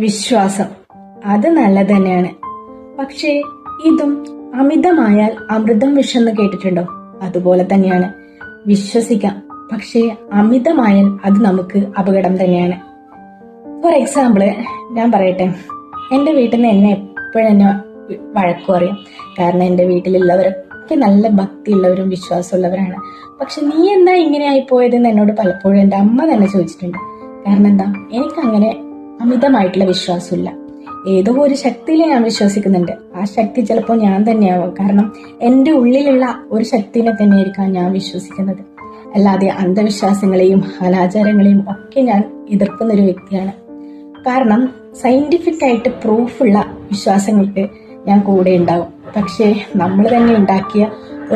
വിശ്വാസം അത് നല്ലത് തന്നെയാണ്. പക്ഷേ ഇതും അമിതമായാൽ അമൃതം വിഷെന്ന് കേട്ടിട്ടുണ്ടോ? അതുപോലെ തന്നെയാണ്. വിശ്വസിക്കാം, പക്ഷേ അമിതമായാൽ അത് നമുക്ക് അപകടം തന്നെയാണ്. ഫോർ എക്സാമ്പിള് ഞാൻ പറയട്ടെ, എൻ്റെ വീട്ടിൽ നിന്ന് എന്നെ എപ്പോഴും എന്നെ വഴക്കു പറയും. കാരണം എൻ്റെ വീട്ടിലുള്ളവരൊക്കെ നല്ല ഭക്തിയുള്ളവരും വിശ്വാസമുള്ളവരാണ്. പക്ഷെ നീ എന്താ ഇങ്ങനെ ആയിപ്പോയതെന്ന് എന്നോട് പലപ്പോഴും എൻ്റെ അമ്മ തന്നെ ചോദിച്ചിട്ടുണ്ട്. കാരണം എന്താ, എനിക്കങ്ങനെ അമിതമായിട്ടുള്ള വിശ്വാസമില്ല. ഏതോ ഒരു ശക്തിയിൽ ഞാൻ വിശ്വസിക്കുന്നുണ്ട്. ആ ശക്തി ചിലപ്പോൾ ഞാൻ തന്നെയാവും. കാരണം എൻ്റെ ഉള്ളിലുള്ള ഒരു ശക്തിനെ തന്നെയായിരിക്കാം ഞാൻ വിശ്വസിക്കുന്നത്. അല്ലാതെ അന്ധവിശ്വാസങ്ങളെയും അനാചാരങ്ങളെയും ഒക്കെ ഞാൻ എതിർക്കുന്ന ഒരു വ്യക്തിയാണ്. കാരണം സയന്റിഫിക് ആയിട്ട് പ്രൂഫുള്ള വിശ്വാസങ്ങൾക്ക് ഞാൻ കൂടെ ഉണ്ടാവും. പക്ഷേ നമ്മൾ തന്നെ ഉണ്ടാക്കിയ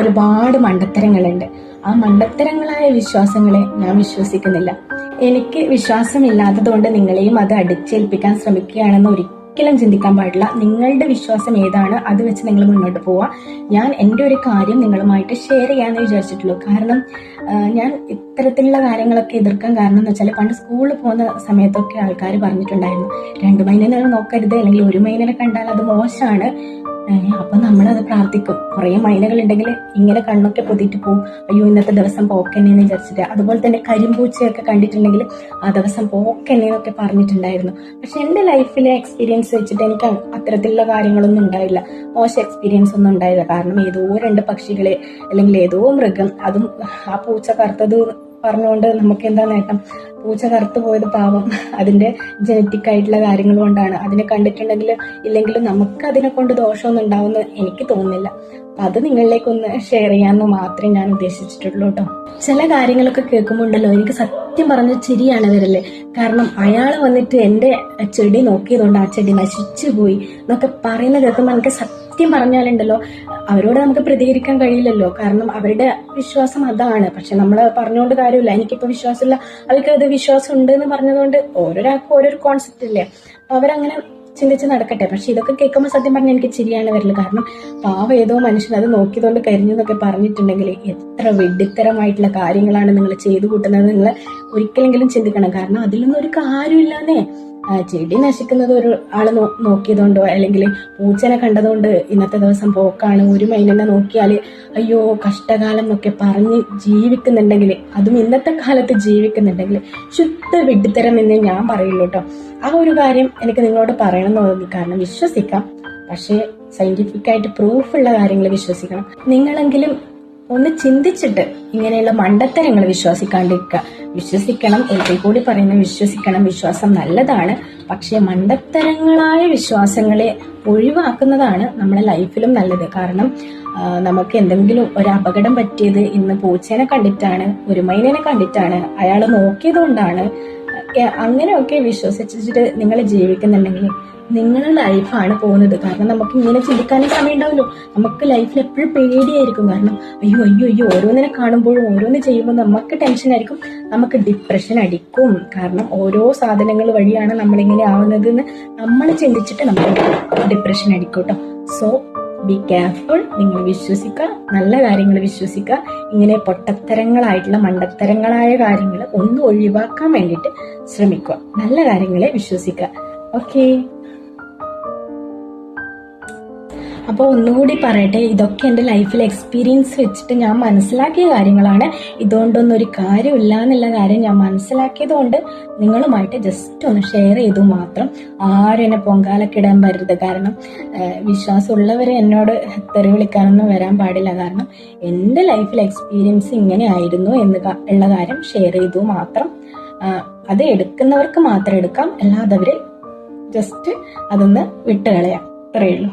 ഒരുപാട് മണ്ടത്തരങ്ങളുണ്ട്. ആ മണ്ടത്തരങ്ങളായ വിശ്വാസങ്ങളെ ഞാൻ വിശ്വസിക്കുന്നില്ല. എനിക്ക് വിശ്വാസമില്ലാത്തതുകൊണ്ട് നിങ്ങളെയും അത് അടിച്ചേൽപ്പിക്കാൻ ശ്രമിക്കുകയാണെന്ന് ഒരിക്കലും ചിന്തിക്കാൻ പാടില്ല. നിങ്ങളുടെ വിശ്വാസം ഏതാണ് അത് വെച്ച് നിങ്ങൾ മുന്നോട്ട് പോവുക. ഞാൻ എൻ്റെ ഒരു കാര്യം നിങ്ങളുമായിട്ട് ഷെയർ ചെയ്യാമെന്ന് വിചാരിച്ചിട്ടുള്ളൂ. കാരണം ഞാൻ ഇത്തരത്തിലുള്ള കാര്യങ്ങളൊക്കെ എതിർക്കാൻ കാരണം എന്ന് വെച്ചാൽ, പണ്ട് സ്കൂളിൽ പോകുന്ന സമയത്തൊക്കെ ആൾക്കാർ പറഞ്ഞിട്ടുണ്ടായിരുന്നു, 2 മൈനനെ നോക്കരുത്, അല്ലെങ്കിൽ 1 മൈനനെ കണ്ടാൽ അത് മോശമാണ്. അപ്പൊ നമ്മളത് പ്രാർത്ഥിക്കും. കുറെ മൈനകൾ ഉണ്ടെങ്കിൽ ഇങ്ങനെ കണ്ണൊക്കെ പൊതിയിട്ട് പോകും, അയ്യോ ഇന്നത്തെ ദിവസം പോക്കെന്നെന്ന് വിചാരിച്ചിട്ട്. അതുപോലെ തന്നെ കരിമ്പൂച്ചയൊക്കെ കണ്ടിട്ടുണ്ടെങ്കിൽ ആ ദിവസം പോക്കെന്നൊക്കെ പറഞ്ഞിട്ടുണ്ടായിരുന്നു. പക്ഷെ എൻ്റെ ലൈഫിലെ എക്സ്പീരിയൻസ് വെച്ചിട്ട് എനിക്ക് അത്തരത്തിലുള്ള കാര്യങ്ങളൊന്നും ഉണ്ടായില്ല, മോശം എക്സ്പീരിയൻസ് ഒന്നും ഉണ്ടായില്ല. കാരണം ഏതോ 2 പക്ഷികളെ അല്ലെങ്കിൽ ഏതോ മൃഗം, അതും ആ പൂച്ച കറുത്തത് പറഞ്ഞുകൊണ്ട് നമുക്ക് എന്താ നേട്ടം? പൂച്ച കറുത്തു പോയത് പാവം, അതിന്റെ ജനറ്റിക് ആയിട്ടുള്ള കാര്യങ്ങൾ കൊണ്ടാണ്. അതിനെ കണ്ടിട്ടുണ്ടെങ്കിൽ ഇല്ലെങ്കിലും നമുക്ക് അതിനെ കൊണ്ട് ദോഷമൊന്നും ഉണ്ടാവുമെന്ന് എനിക്ക് തോന്നുന്നില്ല. അപ്പൊ അത് നിങ്ങളിലേക്കൊന്ന് ഷെയർ ചെയ്യാമെന്ന് മാത്രമേ ഞാൻ ഉദ്ദേശിച്ചിട്ടുള്ളൂ കേട്ടോ. ചില കാര്യങ്ങളൊക്കെ കേൾക്കുമ്പോൾ ഉണ്ടല്ലോ, എനിക്ക് സത്യം പറഞ്ഞ ചിരിയാണ് വരല്ലേ. കാരണം അയാൾ വന്നിട്ട് എൻ്റെ ചെടി നോക്കിയതുകൊണ്ട് ആ ചെടി നശിച്ചു പോയി എന്നൊക്കെ പറയുന്ന കേൾക്കുമ്പോൾ എനിക്ക് സത്യം പറഞ്ഞാലുണ്ടല്ലോ, അവരോട് നമുക്ക് പ്രതികരിക്കാൻ കഴിയില്ലല്ലോ. കാരണം അവരുടെ വിശ്വാസം അതാണ്. പക്ഷെ നമ്മൾ പറഞ്ഞുകൊണ്ട് കാര്യമില്ല. എനിക്കിപ്പോ വിശ്വാസമില്ല, അവർക്ക് അത് വിശ്വാസം ഉണ്ട് എന്ന് പറഞ്ഞതുകൊണ്ട് ഓരോരാൾക്കും ഓരോരു കോൺസെപ്റ്റ് ഇല്ലേ, അവരങ്ങനെ ചിന്തിച്ച് നടക്കട്ടെ. പക്ഷെ ഇതൊക്കെ കേൾക്കുമ്പോൾ സത്യം പറഞ്ഞാൽ എനിക്ക് ചിരിയാണ് വരില്ല. കാരണം പാവം ഏതോ മനുഷ്യൻ അത് നോക്കിയതുകൊണ്ട് കരിഞ്ഞു എന്നൊക്കെ പറഞ്ഞിട്ടുണ്ടെങ്കിൽ എത്ര വെഡിത്തരമായിട്ടുള്ള കാര്യങ്ങളാണ് നിങ്ങൾ ചെയ്തു കൂട്ടുന്നത്. നിങ്ങൾ ഒരിക്കലെങ്കിലും ചിന്തിക്കണം. കാരണം അതിലൊന്നും ഒരു കാര്യമില്ലാന്നേ. ചെടി നശിക്കുന്നത് ഒരു ആള് നോക്കിയതുകൊണ്ടോ അല്ലെങ്കിൽ പൂച്ചനെ കണ്ടതുകൊണ്ട് ഇന്നത്തെ ദിവസം പോക്കാണ്, 1 മൈനനെ നോക്കിയാൽ അയ്യോ കഷ്ടകാലം എന്നൊക്കെ പറഞ്ഞ് ജീവിക്കുന്നുണ്ടെങ്കിൽ, അതും ഇന്നത്തെ കാലത്ത് ജീവിക്കുന്നുണ്ടെങ്കിൽ ശുദ്ധ വിഡ്ഢിത്തരം എന്നേ ഞാൻ പറയുള്ളൂ കേട്ടോ. ആ ഒരു കാര്യം എനിക്ക് നിങ്ങളോട് പറയണം എന്ന് തോന്നി. കാരണം വിശ്വസിക്കാം, പക്ഷേ സയന്റിഫിക് ആയിട്ട് പ്രൂഫുള്ള കാര്യങ്ങൾ വിശ്വസിക്കണം. നിങ്ങളെങ്കിലും ഒന്ന് ചിന്തിച്ചിട്ട് ഇങ്ങനെയുള്ള മണ്ടത്തരങ്ങൾ വിശ്വസിക്കാണ്ടിരിക്കുക. വിശ്വസിക്കണം, ഒരിക്കൽ കൂടി പറയുന്ന വിശ്വസിക്കണം. വിശ്വാസം നല്ലതാണ്, പക്ഷെ മണ്ടത്തരങ്ങളായ വിശ്വാസങ്ങളെ ഒഴിവാക്കുന്നതാണ് നമ്മുടെ ലൈഫിലും നല്ലത്. കാരണം നമുക്ക് എന്തെങ്കിലും ഒരു അപകടം പറ്റിയത് ഇന്ന് പൂച്ചേനെ കണ്ടിട്ടാണ്, 1 മൈനനെ കണ്ടിട്ടാണ്, അയാൾ നോക്കിയത് കൊണ്ടാണ്, അങ്ങനെയൊക്കെ വിശ്വസിച്ചിട്ട് നിങ്ങൾ ജീവിക്കുന്നുണ്ടെങ്കിൽ നിങ്ങളുടെ ലൈഫാണ് പോകുന്നത്. കാരണം നമുക്ക് ഇങ്ങനെ ചിന്തിക്കാനേ സമയം ഉണ്ടാവുമല്ലോ. നമുക്ക് ലൈഫിൽ എപ്പോഴും പേടിയായിരിക്കും. കാരണം അയ്യോ അയ്യോ അയ്യോ ഓരോന്നിനെ കാണുമ്പോഴും ഓരോന്ന് ചെയ്യുമ്പോൾ നമുക്ക് ടെൻഷൻ ആയിരിക്കും, നമുക്ക് ഡിപ്രഷൻ അടിക്കും. കാരണം ഓരോ സാധനങ്ങൾ വഴിയാണ് നമ്മളിങ്ങനെ ആവുന്നത് എന്ന് നമ്മൾ ചിന്തിച്ചിട്ട് നമുക്ക് ഡിപ്രഷൻ അടിക്കും കേട്ടോ. So be careful. നിങ്ങൾ വിശ്വസിക്കുക, നല്ല കാര്യങ്ങൾ വിശ്വസിക്കുക. ഇങ്ങനെ പൊട്ടത്തരങ്ങളായിട്ടുള്ള മണ്ടത്തരങ്ങളായ കാര്യങ്ങൾ ഒന്ന് ഒഴിവാക്കാൻ വേണ്ടിയിട്ട് ശ്രമിക്കുക. നല്ല കാര്യങ്ങളെ വിശ്വസിക്കുക. ഓക്കെ, അപ്പോൾ ഒന്നുകൂടി പറയട്ടെ, ഇതൊക്കെ എൻ്റെ ലൈഫിൽ എക്സ്പീരിയൻസ് വെച്ചിട്ട് ഞാൻ മനസ്സിലാക്കിയ കാര്യങ്ങളാണ്. ഇതുകൊണ്ടൊന്നും ഒരു കാര്യമില്ല എന്നുള്ള കാര്യം ഞാൻ മനസ്സിലാക്കിയത് കൊണ്ട് നിങ്ങളുമായിട്ട് ജസ്റ്റ് ഒന്ന് ഷെയർ ചെയ്തു മാത്രം. ആരും എന്നെ പൊങ്കാലക്കിടാൻ വരരുത്. കാരണം വിശ്വാസമുള്ളവർ എന്നോട് തെറി വിളിക്കാനൊന്നും വരാൻ പാടില്ല. കാരണം എൻ്റെ ലൈഫിൽ എക്സ്പീരിയൻസ് ഇങ്ങനെ ആയിരുന്നു ഉള്ള കാര്യം ഷെയർ ചെയ്തു മാത്രം. അത് എടുക്കുന്നവർക്ക് മാത്രം എടുക്കാം, അല്ലാതെ അവര് ജസ്റ്റ് അതൊന്ന് വിട്ടുകളയാം. അത്രയേ ഉള്ളൂ.